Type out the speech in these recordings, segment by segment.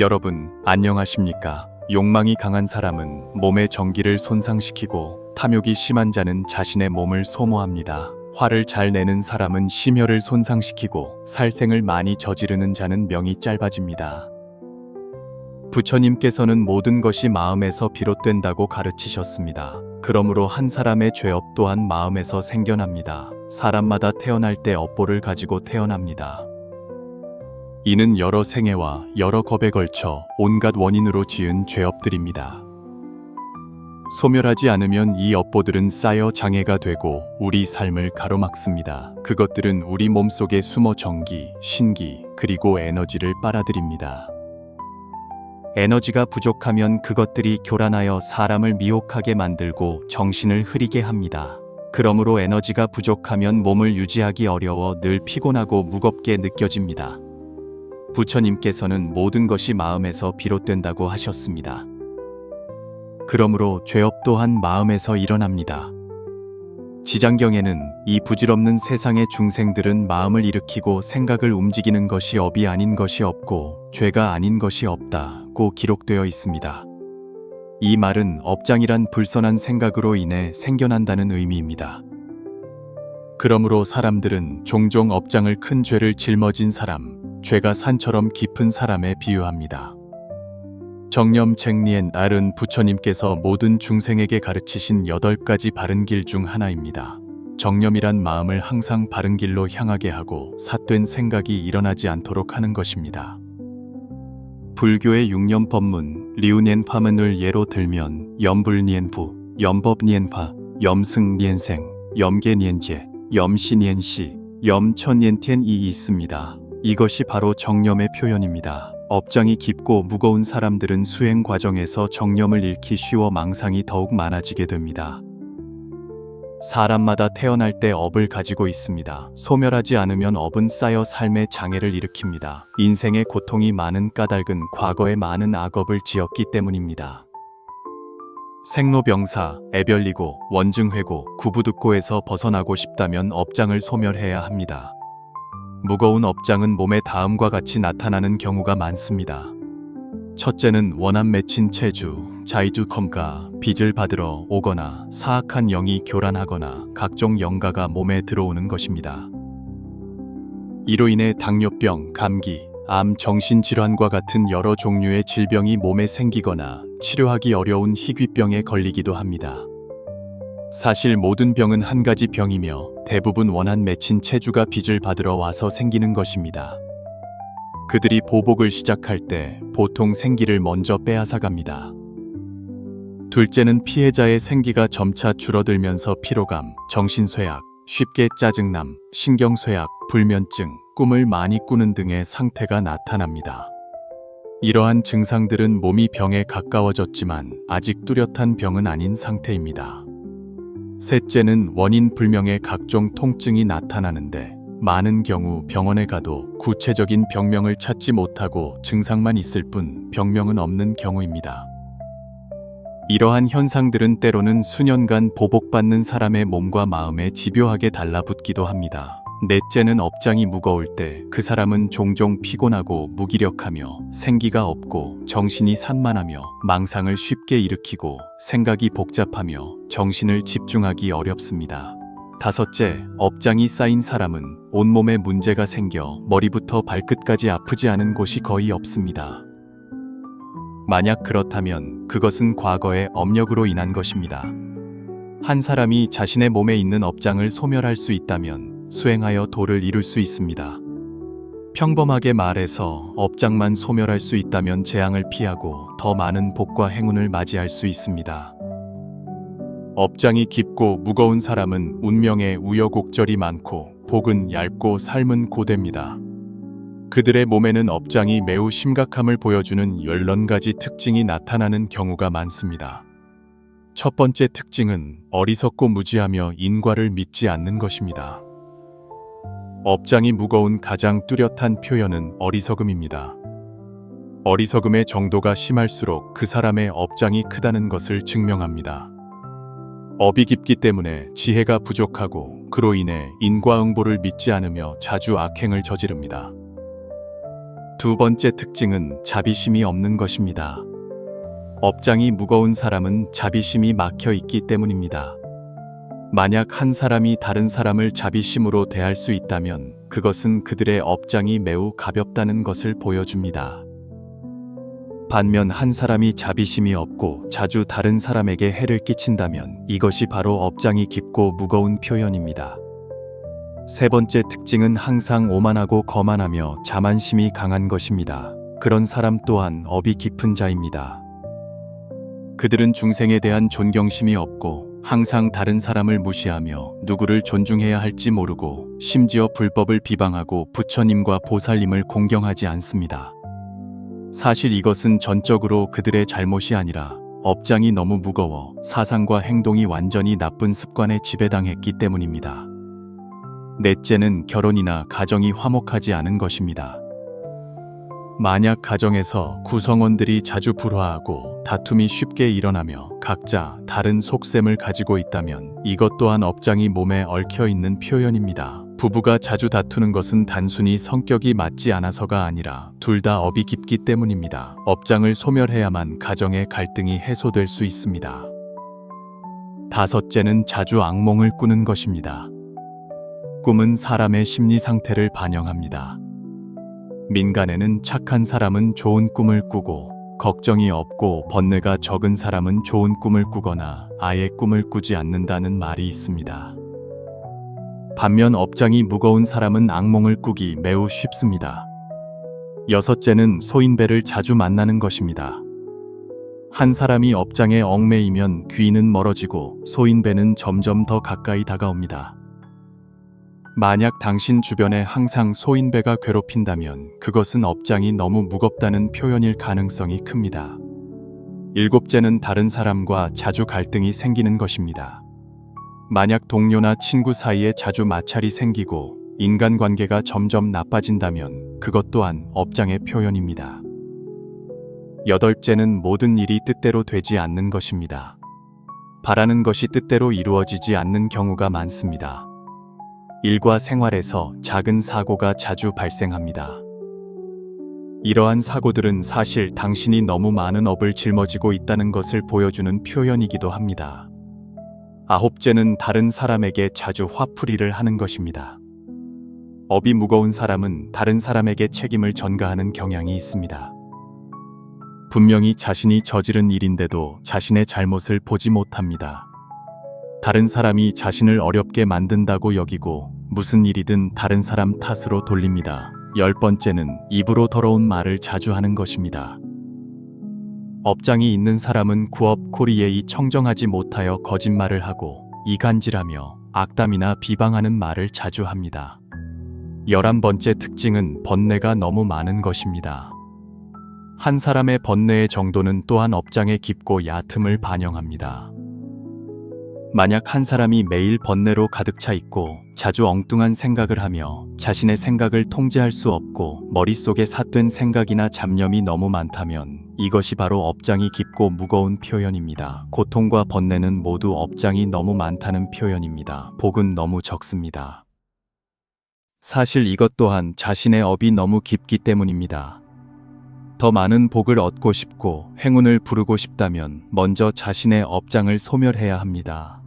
여러분, 안녕하십니까? 욕망이 강한 사람은 몸의 정기를 손상시키고 탐욕이 심한 자는 자신의 몸을 소모합니다. 화를 잘 내는 사람은 심혈을 손상시키고 살생을 많이 저지르는 자는 명이 짧아집니다. 부처님께서는 모든 것이 마음에서 비롯된다고 가르치셨습니다. 그러므로 한 사람의 죄업 또한 마음에서 생겨납니다. 사람마다 태어날 때 업보를 가지고 태어납니다. 이는 여러 생애와 여러 겁에 걸쳐 온갖 원인으로 지은 죄업들입니다. 소멸하지 않으면 이 업보들은 쌓여 장애가 되고 우리 삶을 가로막습니다. 그것들은 우리 몸속에 숨어 정기, 신기, 그리고 에너지를 빨아들입니다. 에너지가 부족하면 그것들이 교란하여 사람을 미혹하게 만들고 정신을 흐리게 합니다. 그러므로 에너지가 부족하면 몸을 유지하기 어려워 늘 피곤하고 무겁게 느껴집니다. 부처님께서는 모든 것이 마음에서 비롯된다고 하셨습니다. 그러므로 죄업 또한 마음에서 일어납니다. 지장경에는 이 부질없는 세상의 중생들은 마음을 일으키고 생각을 움직이는 것이 업이 아닌 것이 없고 죄가 아닌 것이 없다고 기록되어 있습니다. 이 말은 업장이란 불선한 생각으로 인해 생겨난다는 의미입니다. 그러므로 사람들은 종종 업장을 큰 죄를 짊어진 사람, 죄가 산처럼 깊은 사람에 비유합니다. 정념 쟁리엔 알은 부처님께서 모든 중생에게 가르치신 8가지 바른 길 중 하나입니다. 정념이란 마음을 항상 바른 길로 향하게 하고 삿된 생각이 일어나지 않도록 하는 것입니다. 불교의 6년 법문 리우니엔파문을 예로 들면 염불니엔부, 염법니엔파, 염승니엔생, 염계니엔제, 염시니엔시, 염천니엔텐이 있습니다. 이것이 바로 정념의 표현입니다. 업장이 깊고 무거운 사람들은 수행 과정에서 정념을 잃기 쉬워 망상이 더욱 많아지게 됩니다. 사람마다 태어날 때 업을 가지고 있습니다. 소멸하지 않으면 업은 쌓여 삶의 장애를 일으킵니다. 인생의 고통이 많은 까닭은 과거에 많은 악업을 지었기 때문입니다. 생로병사, 애별리고, 원증회고, 구부득고에서 벗어나고 싶다면 업장을 소멸해야 합니다. 무거운 업장은 몸에 다음과 같이 나타나는 경우가 많습니다. 첫째는 원한 맺힌 체주, 자이주 컴가, 빚을 받으러 오거나 사악한 영이 교란하거나 각종 영가가 몸에 들어오는 것입니다. 이로 인해 당뇨병, 감기, 암, 정신질환과 같은 여러 종류의 질병이 몸에 생기거나 치료하기 어려운 희귀병에 걸리기도 합니다. 사실 모든 병은 한 가지 병이며 대부분 원한 맺힌 체주가 빚을 받으러 와서 생기는 것입니다. 그들이 보복을 시작할 때 보통 생기를 먼저 빼앗아갑니다. 둘째는 피해자의 생기가 점차 줄어들면서 피로감, 정신쇠약, 쉽게 짜증남, 신경쇠약, 불면증, 꿈을 많이 꾸는 등의 상태가 나타납니다. 이러한 증상들은 몸이 병에 가까워졌지만 아직 뚜렷한 병은 아닌 상태입니다. 셋째는 원인 불명의 각종 통증이 나타나는데 많은 경우 병원에 가도 구체적인 병명을 찾지 못하고 증상만 있을 뿐 병명은 없는 경우입니다. 이러한 현상들은 때로는 수년간 보복받는 사람의 몸과 마음에 집요하게 달라붙기도 합니다. 넷째는 업장이 무거울 때 그 사람은 종종 피곤하고 무기력하며 생기가 없고 정신이 산만하며 망상을 쉽게 일으키고 생각이 복잡하며 정신을 집중하기 어렵습니다. 다섯째, 업장이 쌓인 사람은 온몸에 문제가 생겨 머리부터 발끝까지 아프지 않은 곳이 거의 없습니다. 만약 그렇다면 그것은 과거의 업력으로 인한 것입니다. 한 사람이 자신의 몸에 있는 업장을 소멸할 수 있다면 수행하여 도를 이룰 수 있습니다. 평범하게 말해서 업장만 소멸할 수 있다면 재앙을 피하고 더 많은 복과 행운을 맞이할 수 있습니다. 업장이 깊고 무거운 사람은 운명에 우여곡절이 많고 복은 얇고 삶은 고됩니다. 그들의 몸에는 업장이 매우 심각함을 보여주는 14가지 특징이 나타나는 경우가 많습니다. 첫 번째 특징은 어리석고 무지하며 인과를 믿지 않는 것입니다. 업장이 무거운 가장 뚜렷한 표현은 어리석음입니다. 어리석음의 정도가 심할수록 그 사람의 업장이 크다는 것을 증명합니다. 업이 깊기 때문에 지혜가 부족하고 그로 인해 인과응보를 믿지 않으며 자주 악행을 저지릅니다. 두 번째 특징은 자비심이 없는 것입니다. 업장이 무거운 사람은 자비심이 막혀 있기 때문입니다. 만약 한 사람이 다른 사람을 자비심으로 대할 수 있다면 그것은 그들의 업장이 매우 가볍다는 것을 보여줍니다. 반면 한 사람이 자비심이 없고 자주 다른 사람에게 해를 끼친다면 이것이 바로 업장이 깊고 무거운 표현입니다. 세 번째 특징은 항상 오만하고 거만하며 자만심이 강한 것입니다. 그런 사람 또한 업이 깊은 자입니다. 그들은 중생에 대한 존경심이 없고 항상 다른 사람을 무시하며 누구를 존중해야 할지 모르고 심지어 불법을 비방하고 부처님과 보살님을 공경하지 않습니다. 사실 이것은 전적으로 그들의 잘못이 아니라 업장이 너무 무거워 사상과 행동이 완전히 나쁜 습관에 지배당했기 때문입니다. 넷째는 결혼이나 가정이 화목하지 않은 것입니다. 만약 가정에서 구성원들이 자주 불화하고 다툼이 쉽게 일어나며 각자 다른 속셈을 가지고 있다면 이것 또한 업장이 몸에 얽혀 있는 표현입니다. 부부가 자주 다투는 것은 단순히 성격이 맞지 않아서가 아니라 둘 다 업이 깊기 때문입니다. 업장을 소멸해야만 가정의 갈등이 해소될 수 있습니다. 다섯째는 자주 악몽을 꾸는 것입니다. 꿈은 사람의 심리 상태를 반영합니다. 민간에는 착한 사람은 좋은 꿈을 꾸고 걱정이 없고 번뇌가 적은 사람은 좋은 꿈을 꾸거나 아예 꿈을 꾸지 않는다는 말이 있습니다. 반면 업장이 무거운 사람은 악몽을 꾸기 매우 쉽습니다. 여섯째는 소인배를 자주 만나는 것입니다. 한 사람이 업장에 얽매이면 귀는 멀어지고 소인배는 점점 더 가까이 다가옵니다. 만약 당신 주변에 항상 소인배가 괴롭힌다면 그것은 업장이 너무 무겁다는 표현일 가능성이 큽니다. 일곱째는 다른 사람과 자주 갈등이 생기는 것입니다. 만약 동료나 친구 사이에 자주 마찰이 생기고 인간관계가 점점 나빠진다면 그것 또한 업장의 표현입니다. 여덟째는 모든 일이 뜻대로 되지 않는 것입니다. 바라는 것이 뜻대로 이루어지지 않는 경우가 많습니다. 일과 생활에서 작은 사고가 자주 발생합니다. 이러한 사고들은 사실 당신이 너무 많은 업을 짊어지고 있다는 것을 보여주는 표현이기도 합니다. 아홉째는 다른 사람에게 자주 화풀이를 하는 것입니다. 업이 무거운 사람은 다른 사람에게 책임을 전가하는 경향이 있습니다. 분명히 자신이 저지른 일인데도 자신의 잘못을 보지 못합니다. 다른 사람이 자신을 어렵게 만든다고 여기고 무슨 일이든 다른 사람 탓으로 돌립니다. 열 번째는 입으로 더러운 말을 자주 하는 것입니다. 업장이 있는 사람은 구업코리에이 청정하지 못하여 거짓말을 하고 이간질하며 악담이나 비방하는 말을 자주 합니다. 11번째 특징은 번뇌가 너무 많은 것입니다. 한 사람의 번뇌의 정도는 또한 업장의 깊고 얕음을 반영합니다. 만약 한 사람이 매일 번뇌로 가득 차 있고 자주 엉뚱한 생각을 하며 자신의 생각을 통제할 수 없고 머릿속에 삿된 생각이나 잡념이 너무 많다면 이것이 바로 업장이 깊고 무거운 표현입니다. 고통과 번뇌는 모두 업장이 너무 많다는 표현입니다. 복은 너무 적습니다. 사실 이것 또한 자신의 업이 너무 깊기 때문입니다. 더 많은 복을 얻고 싶고 행운을 부르고 싶다면 먼저 자신의 업장을 소멸해야 합니다.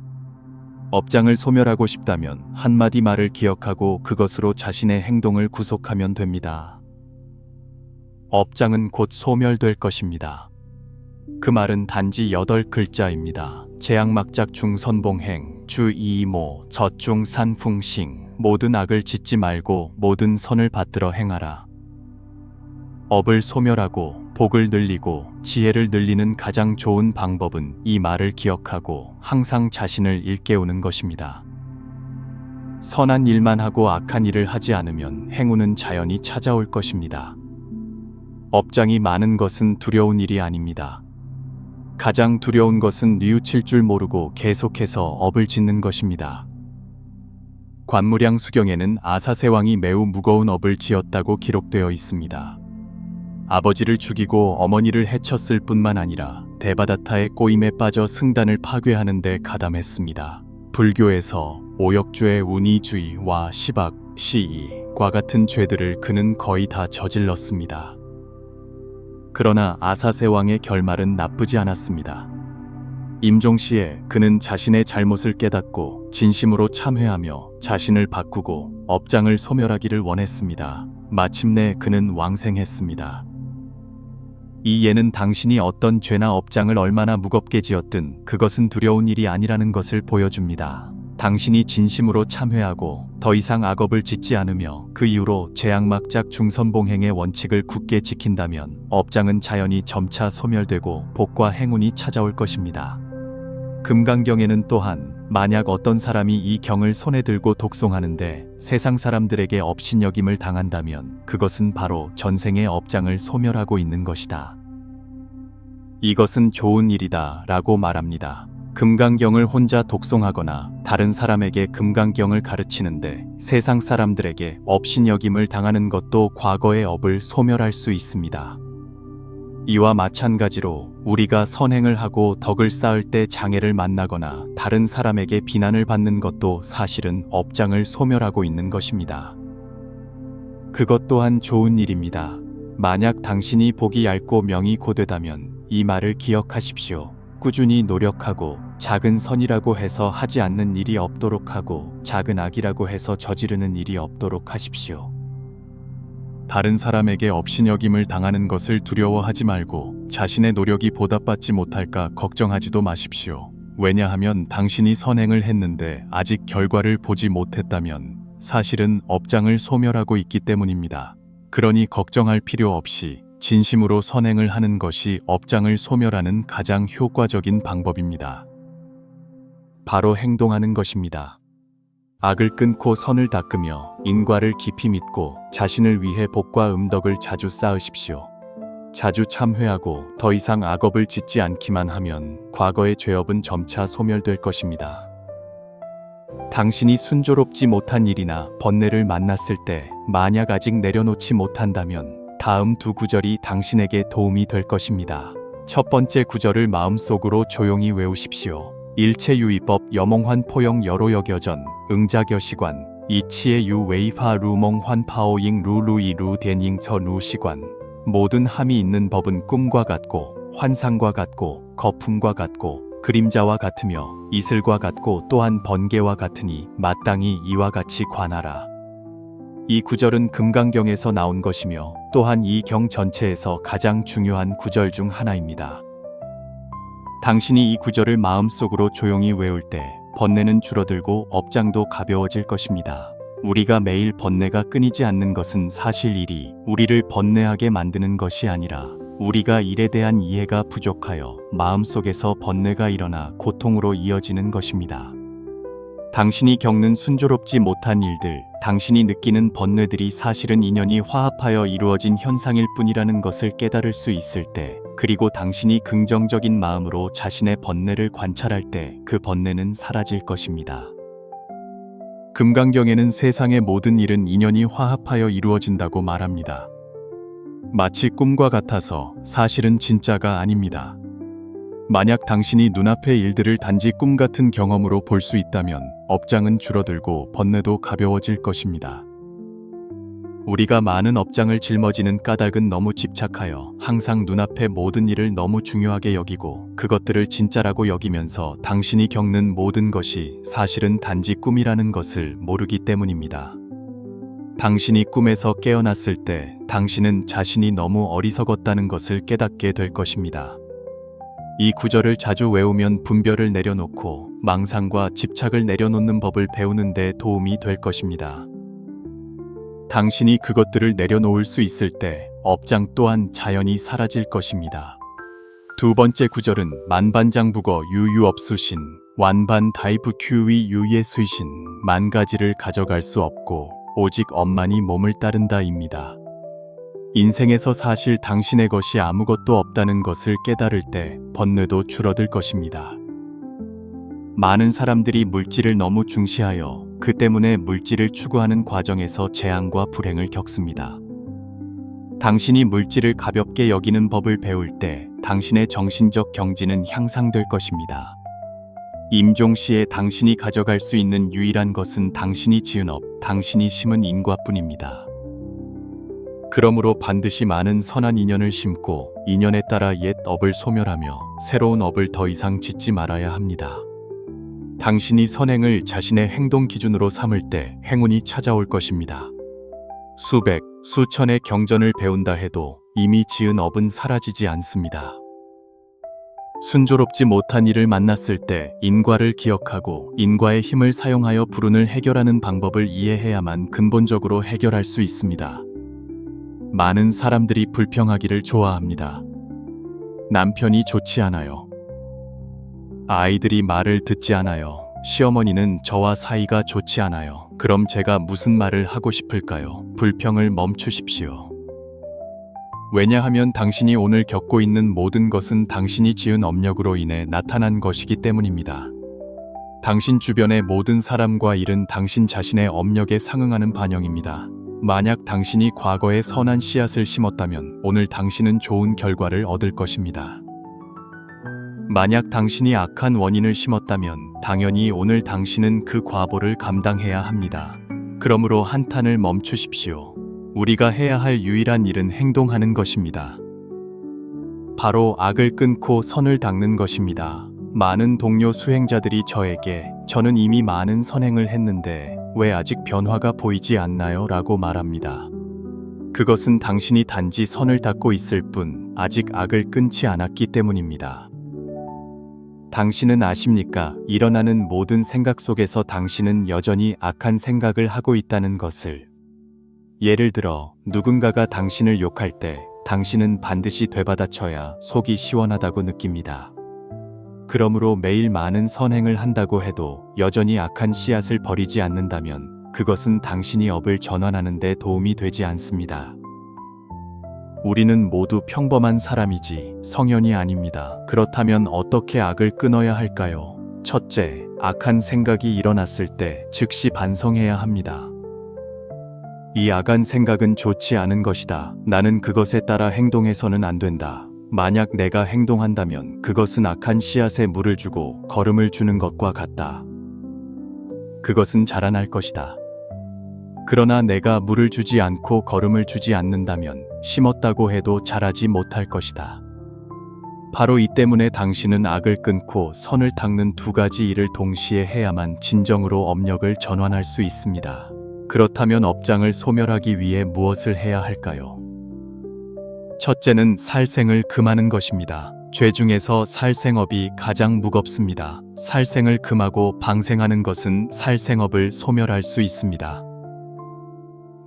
업장을 소멸하고 싶다면 한마디 말을 기억하고 그것으로 자신의 행동을 구속하면 됩니다. 업장은 곧 소멸될 것입니다. 그 말은 단지 8글자입니다. 재앙막작 중선봉행 주이모 젖중산풍싱 모든 악을 짓지 말고 모든 선을 받들어 행하라. 업을 소멸하고 복을 늘리고 지혜를 늘리는 가장 좋은 방법은 이 말을 기억하고 항상 자신을 일깨우는 것입니다. 선한 일만 하고 악한 일을 하지 않으면 행운은 자연히 찾아올 것입니다. 업장이 많은 것은 두려운 일이 아닙니다. 가장 두려운 것은 뉘우칠 줄 모르고 계속해서 업을 짓는 것입니다. 관무량 수경에는 아사세왕이 매우 무거운 업을 지었다고 기록되어 있습니다. 아버지를 죽이고 어머니를 해쳤을 뿐만 아니라 데바다타의 꼬임에 빠져 승단을 파괴하는 데 가담했습니다. 불교에서 오역죄 운이주의와 시박, 시이과 같은 죄들을 그는 거의 다 저질렀습니다. 그러나 아사세 왕의 결말은 나쁘지 않았습니다. 임종시에 그는 자신의 잘못을 깨닫고 진심으로 참회하며 자신을 바꾸고 업장을 소멸하기를 원했습니다. 마침내 그는 왕생했습니다. 이 예는 당신이 어떤 죄나 업장을 얼마나 무겁게 지었든 그것은 두려운 일이 아니라는 것을 보여줍니다. 당신이 진심으로 참회하고 더 이상 악업을 짓지 않으며 그 이후로 제약막작 중선봉행의 원칙을 굳게 지킨다면 업장은 자연히 점차 소멸되고 복과 행운이 찾아올 것입니다. 금강경에는 또한 만약 어떤 사람이 이 경을 손에 들고 독송하는데 세상 사람들에게 업신여김을 당한다면 그것은 바로 전생의 업장을 소멸하고 있는 것이다. 이것은 좋은 일이다 라고 말합니다. 금강경을 혼자 독송하거나 다른 사람에게 금강경을 가르치는데 세상 사람들에게 업신여김을 당하는 것도 과거의 업을 소멸할 수 있습니다. 이와 마찬가지로 우리가 선행을 하고 덕을 쌓을 때 장애를 만나거나 다른 사람에게 비난을 받는 것도 사실은 업장을 소멸하고 있는 것입니다. 그것 또한 좋은 일입니다. 만약 당신이 복이 얇고 명이 고되다면 이 말을 기억하십시오. 꾸준히 노력하고 작은 선이라고 해서 하지 않는 일이 없도록 하고 작은 악이라고 해서 저지르는 일이 없도록 하십시오. 다른 사람에게 업신여김을 당하는 것을 두려워하지 말고 자신의 노력이 보답받지 못할까 걱정하지도 마십시오. 왜냐하면 당신이 선행을 했는데 아직 결과를 보지 못했다면 사실은 업장을 소멸하고 있기 때문입니다. 그러니 걱정할 필요 없이 진심으로 선행을 하는 것이 업장을 소멸하는 가장 효과적인 방법입니다. 바로 행동하는 것입니다. 악을 끊고 선을 닦으며 인과를 깊이 믿고 자신을 위해 복과 음덕을 자주 쌓으십시오. 자주 참회하고 더 이상 악업을 짓지 않기만 하면 과거의 죄업은 점차 소멸될 것입니다. 당신이 순조롭지 못한 일이나 번뇌를 만났을 때 만약 아직 내려놓지 못한다면 다음 두 구절이 당신에게 도움이 될 것입니다. 첫 번째 구절을 마음속으로 조용히 외우십시오. 일체유의법 여몽환 포영 여로여겨전 응자겨시관 이치의 유웨이파 루몽환 파오잉 루루이 루덴잉 저 루시관 모든 함이 있는 법은 꿈과 같고 환상과 같고 거품과 같고 그림자와 같으며 이슬과 같고 또한 번개와 같으니 마땅히 이와 같이 관하라. 이 구절은 금강경에서 나온 것이며 또한 이 경 전체에서 가장 중요한 구절 중 하나입니다. 당신이 이 구절을 마음속으로 조용히 외울 때 번뇌는 줄어들고 업장도 가벼워질 것입니다. 우리가 매일 번뇌가 끊이지 않는 것은 사실 일이 우리를 번뇌하게 만드는 것이 아니라 우리가 일에 대한 이해가 부족하여 마음속에서 번뇌가 일어나 고통으로 이어지는 것입니다. 당신이 겪는 순조롭지 못한 일들, 당신이 느끼는 번뇌들이 사실은 인연이 화합하여 이루어진 현상일 뿐이라는 것을 깨달을 수 있을 때, 그리고 당신이 긍정적인 마음으로 자신의 번뇌를 관찰할 때 그 번뇌는 사라질 것입니다. 금강경에는 세상의 모든 일은 인연이 화합하여 이루어진다고 말합니다. 마치 꿈과 같아서 사실은 진짜가 아닙니다. 만약 당신이 눈앞의 일들을 단지 꿈 같은 경험으로 볼 수 있다면 업장은 줄어들고 번뇌도 가벼워질 것입니다. 우리가 많은 업장을 짊어지는 까닭은 너무 집착하여 항상 눈앞의 모든 일을 너무 중요하게 여기고 그것들을 진짜라고 여기면서 당신이 겪는 모든 것이 사실은 단지 꿈이라는 것을 모르기 때문입니다. 당신이 꿈에서 깨어났을 때 당신은 자신이 너무 어리석었다는 것을 깨닫게 될 것입니다. 이 구절을 자주 외우면 분별을 내려놓고 망상과 집착을 내려놓는 법을 배우는 데 도움이 될 것입니다. 당신이 그것들을 내려놓을 수 있을 때 업장 또한 자연히 사라질 것입니다. 두 번째 구절은 만반장국어 유유업수신 완반 다이브 큐위 유예 수신 만 가지를 가져갈 수 없고 오직 업만이 몸을 따른다입니다. 인생에서 사실 당신의 것이 아무것도 없다는 것을 깨달을 때 번뇌도 줄어들 것입니다. 많은 사람들이 물질을 너무 중시하여 그 때문에 물질을 추구하는 과정에서 재앙과 불행을 겪습니다. 당신이 물질을 가볍게 여기는 법을 배울 때 당신의 정신적 경지는 향상될 것입니다. 임종시에 당신이 가져갈 수 있는 유일한 것은 당신이 지은 업, 당신이 심은 인과뿐입니다. 그러므로 반드시 많은 선한 인연을 심고 인연에 따라 옛 업을 소멸하며 새로운 업을 더 이상 짓지 말아야 합니다. 당신이 선행을 자신의 행동 기준으로 삼을 때 행운이 찾아올 것입니다. 수백, 수천의 경전을 배운다 해도 이미 지은 업은 사라지지 않습니다. 순조롭지 못한 일을 만났을 때 인과를 기억하고 인과의 힘을 사용하여 불운을 해결하는 방법을 이해해야만 근본적으로 해결할 수 있습니다. 많은 사람들이 불평하기를 좋아합니다. 남편이 좋지 않아요. 아이들이 말을 듣지 않아요. 시어머니는 저와 사이가 좋지 않아요. 그럼 제가 무슨 말을 하고 싶을까요? 불평을 멈추십시오. 왜냐하면 당신이 오늘 겪고 있는 모든 것은 당신이 지은 업력으로 인해 나타난 것이기 때문입니다. 당신 주변의 모든 사람과 일은 당신 자신의 업력에 상응하는 반영입니다. 만약 당신이 과거에 선한 씨앗을 심었다면 오늘 당신은 좋은 결과를 얻을 것입니다. 만약 당신이 악한 원인을 심었다면 당연히 오늘 당신은 그 과보를 감당해야 합니다. 그러므로 한탄을 멈추십시오. 우리가 해야 할 유일한 일은 행동하는 것입니다. 바로 악을 끊고 선을 닦는 것입니다. 많은 동료 수행자들이 저에게 저는 이미 많은 선행을 했는데 왜 아직 변화가 보이지 않나요? 라고 말합니다. 그것은 당신이 단지 선을 닦고 있을 뿐 아직 악을 끊지 않았기 때문입니다. 당신은 아십니까? 일어나는 모든 생각 속에서 당신은 여전히 악한 생각을 하고 있다는 것을. 예를 들어 누군가가 당신을 욕할 때 당신은 반드시 되받아쳐야 속이 시원하다고 느낍니다. 그러므로 매일 많은 선행을 한다고 해도 여전히 악한 씨앗을 버리지 않는다면 그것은 당신이 업을 전환하는 데 도움이 되지 않습니다. 우리는 모두 평범한 사람이지 성현이 아닙니다. 그렇다면 어떻게 악을 끊어야 할까요? 첫째, 악한 생각이 일어났을 때 즉시 반성해야 합니다. 이 악한 생각은 좋지 않은 것이다. 나는 그것에 따라 행동해서는 안 된다. 만약 내가 행동한다면 그것은 악한 씨앗에 물을 주고 거름을 주는 것과 같다. 그것은 자라날 것이다. 그러나 내가 물을 주지 않고 거름을 주지 않는다면 심었다고 해도 자라지 못할 것이다. 바로 이 때문에 당신은 악을 끊고 선을 닦는 두 가지 일을 동시에 해야만 진정으로 업력을 전환할 수 있습니다. 그렇다면 업장을 소멸하기 위해 무엇을 해야 할까요? 첫째는 살생을 금하는 것입니다. 죄 중에서 살생업이 가장 무겁습니다. 살생을 금하고 방생하는 것은 살생업을 소멸할 수 있습니다.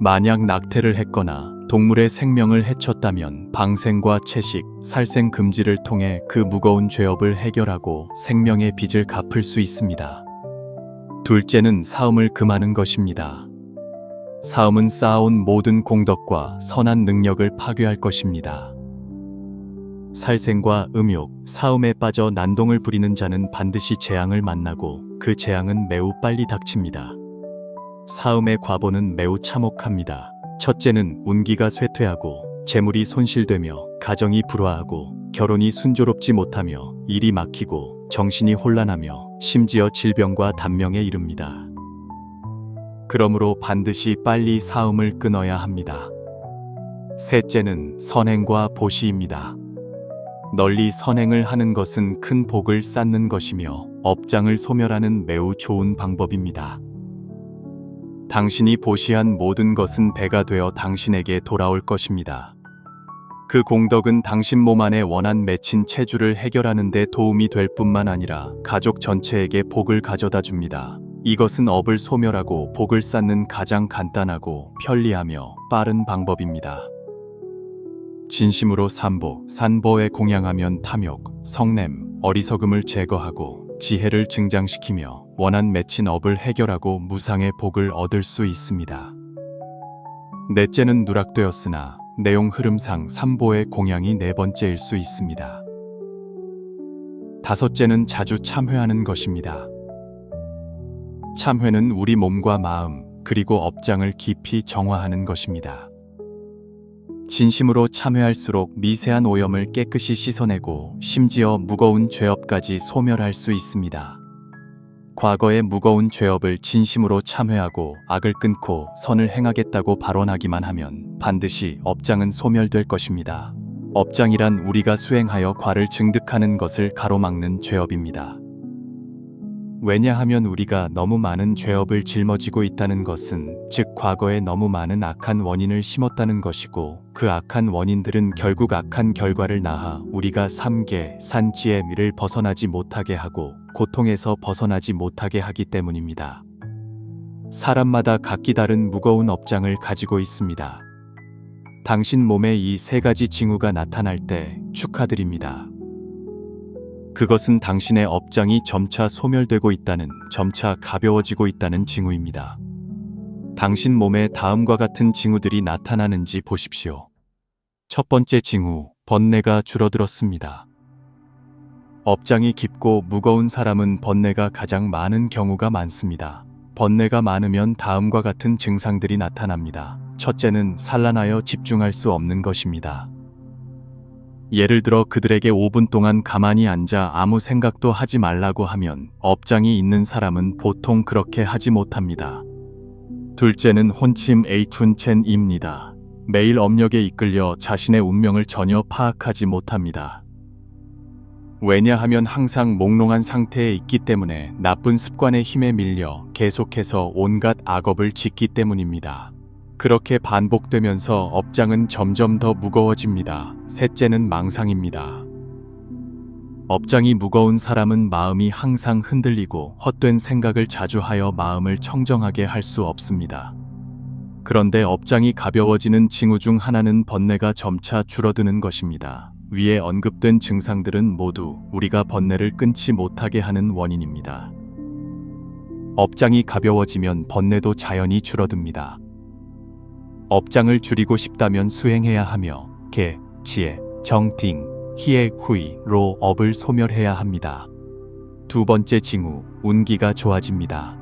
만약 낙태를 했거나 동물의 생명을 해쳤다면 방생과 채식, 살생 금지를 통해 그 무거운 죄업을 해결하고 생명의 빚을 갚을 수 있습니다. 둘째는 사음을 금하는 것입니다. 사음은 쌓아온 모든 공덕과 선한 능력을 파괴할 것입니다. 살생과 음욕, 사음에 빠져 난동을 부리는 자는 반드시 재앙을 만나고 그 재앙은 매우 빨리 닥칩니다. 사음의 과보는 매우 참혹합니다. 첫째는 운기가 쇠퇴하고 재물이 손실되며 가정이 불화하고 결혼이 순조롭지 못하며 일이 막히고 정신이 혼란하며 심지어 질병과 단명에 이릅니다. 그러므로 반드시 빨리 사음을 끊어야 합니다. 셋째는 선행과 보시입니다. 널리 선행을 하는 것은 큰 복을 쌓는 것이며 업장을 소멸하는 매우 좋은 방법입니다. 당신이 보시한 모든 것은 배가 되어 당신에게 돌아올 것입니다. 그 공덕은 당신 몸 안에 원한 맺힌 체주를 해결하는 데 도움이 될 뿐만 아니라 가족 전체에게 복을 가져다 줍니다. 이것은 업을 소멸하고 복을 쌓는 가장 간단하고 편리하며 빠른 방법입니다. 진심으로 산보에 공양하면 탐욕, 성냄, 어리석음을 제거하고 지혜를 증장시키며 원한 맺힌 업을 해결하고 무상의 복을 얻을 수 있습니다. 넷째는 누락되었으나 내용 흐름상 산보의 공양이 네 번째일 수 있습니다. 다섯째는 자주 참회하는 것입니다. 참회는 우리 몸과 마음 그리고 업장을 깊이 정화하는 것입니다. 진심으로 참회할수록 미세한 오염을 깨끗이 씻어내고 심지어 무거운 죄업까지 소멸할 수 있습니다. 과거의 무거운 죄업을 진심으로 참회하고 악을 끊고 선을 행하겠다고 발언하기만 하면 반드시 업장은 소멸될 것입니다. 업장이란 우리가 수행하여 과를 증득하는 것을 가로막는 죄업입니다. 왜냐하면 우리가 너무 많은 죄업을 짊어지고 있다는 것은 즉 과거에 너무 많은 악한 원인을 심었다는 것이고 그 악한 원인들은 결국 악한 결과를 낳아 우리가 삼계, 산지의 미를 벗어나지 못하게 하고 고통에서 벗어나지 못하게 하기 때문입니다. 사람마다 각기 다른 무거운 업장을 가지고 있습니다. 당신 몸에 이 세 가지 징후가 나타날 때 축하드립니다. 그것은 당신의 업장이 점차 소멸되고 있다는, 점차 가벼워지고 있다는 징후입니다. 당신 몸에 다음과 같은 징후들이 나타나는지 보십시오. 첫 번째 징후, 번뇌가 줄어들었습니다. 업장이 깊고 무거운 사람은 번뇌가 가장 많은 경우가 많습니다. 번뇌가 많으면 다음과 같은 증상들이 나타납니다. 첫째는 산란하여 집중할 수 없는 것입니다. 예를 들어 그들에게 5분 동안 가만히 앉아 아무 생각도 하지 말라고 하면 업장이 있는 사람은 보통 그렇게 하지 못합니다. 둘째는 혼침 에이툰첸입니다. 매일 업력에 이끌려 자신의 운명을 전혀 파악하지 못합니다. 왜냐하면 항상 몽롱한 상태에 있기 때문에 나쁜 습관의 힘에 밀려 계속해서 온갖 악업을 짓기 때문입니다. 그렇게 반복되면서 업장은 점점 더 무거워집니다. 셋째는 망상입니다. 업장이 무거운 사람은 마음이 항상 흔들리고 헛된 생각을 자주 하여 마음을 청정하게 할 수 없습니다. 그런데 업장이 가벼워지는 징후 중 하나는 번뇌가 점차 줄어드는 것입니다. 위에 언급된 증상들은 모두 우리가 번뇌를 끊지 못하게 하는 원인입니다. 업장이 가벼워지면 번뇌도 자연히 줄어듭니다. 업장을 줄이고 싶다면 수행해야 하며 개, 지혜, 정팅, 희애, 후이로 업을 소멸해야 합니다. 두 번째 징후, 운기가 좋아집니다.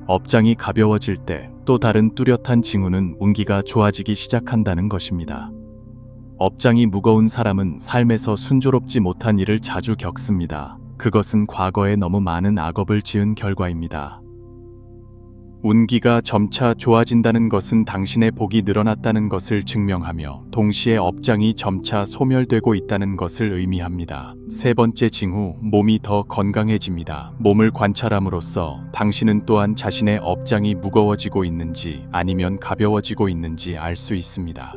업장이 가벼워질 때 또 다른 뚜렷한 징후는 운기가 좋아지기 시작한다는 것입니다. 업장이 무거운 사람은 삶에서 순조롭지 못한 일을 자주 겪습니다. 그것은 과거에 너무 많은 악업을 지은 결과입니다. 운기가 점차 좋아진다는 것은 당신의 복이 늘어났다는 것을 증명하며 동시에 업장이 점차 소멸되고 있다는 것을 의미합니다. 세 번째 징후, 몸이 더 건강해집니다. 몸을 관찰함으로써 당신은 또한 자신의 업장이 무거워지고 있는지 아니면 가벼워지고 있는지 알 수 있습니다.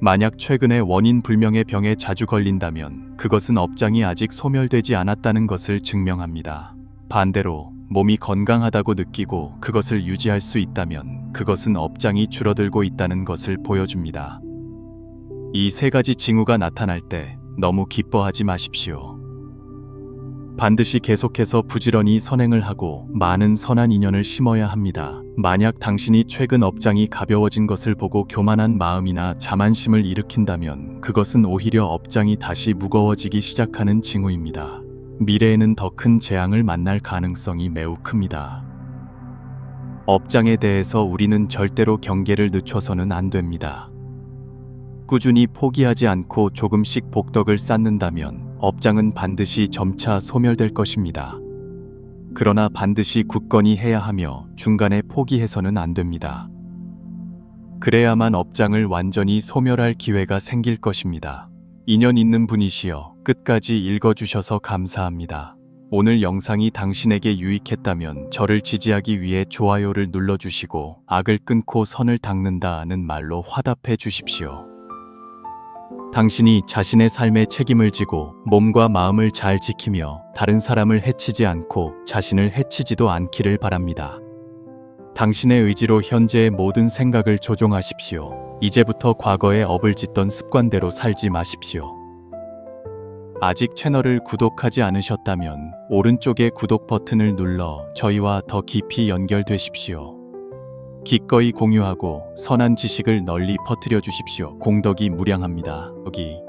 만약 최근에 원인 불명의 병에 자주 걸린다면 그것은 업장이 아직 소멸되지 않았다는 것을 증명합니다. 반대로 몸이 건강하다고 느끼고 그것을 유지할 수 있다면 그것은 업장이 줄어들고 있다는 것을 보여줍니다. 이 세 가지 징후가 나타날 때 너무 기뻐하지 마십시오. 반드시 계속해서 부지런히 선행을 하고 많은 선한 인연을 심어야 합니다. 만약 당신이 최근 업장이 가벼워진 것을 보고 교만한 마음이나 자만심을 일으킨다면 그것은 오히려 업장이 다시 무거워지기 시작하는 징후입니다. 미래에는 더 큰 재앙을 만날 가능성이 매우 큽니다. 업장에 대해서 우리는 절대로 경계를 늦춰서는 안 됩니다. 꾸준히 포기하지 않고 조금씩 복덕을 쌓는다면 업장은 반드시 점차 소멸될 것입니다. 그러나 반드시 굳건히 해야 하며 중간에 포기해서는 안 됩니다. 그래야만 업장을 완전히 소멸할 기회가 생길 것입니다. 인연 있는 분이시여 끝까지 읽어주셔서 감사합니다. 오늘 영상이 당신에게 유익했다면 저를 지지하기 위해 좋아요를 눌러주시고 악을 끊고 선을 닦는다는 말로 화답해 주십시오. 당신이 자신의 삶에 책임을 지고 몸과 마음을 잘 지키며 다른 사람을 해치지 않고 자신을 해치지도 않기를 바랍니다. 당신의 의지로 현재의 모든 생각을 조종하십시오. 이제부터 과거의 업을 짓던 습관대로 살지 마십시오. 아직 채널을 구독하지 않으셨다면 오른쪽의 구독 버튼을 눌러 저희와 더 깊이 연결되십시오. 기꺼이 공유하고 선한 지식을 널리 퍼뜨려 주십시오. 공덕이 무량합니다. 여기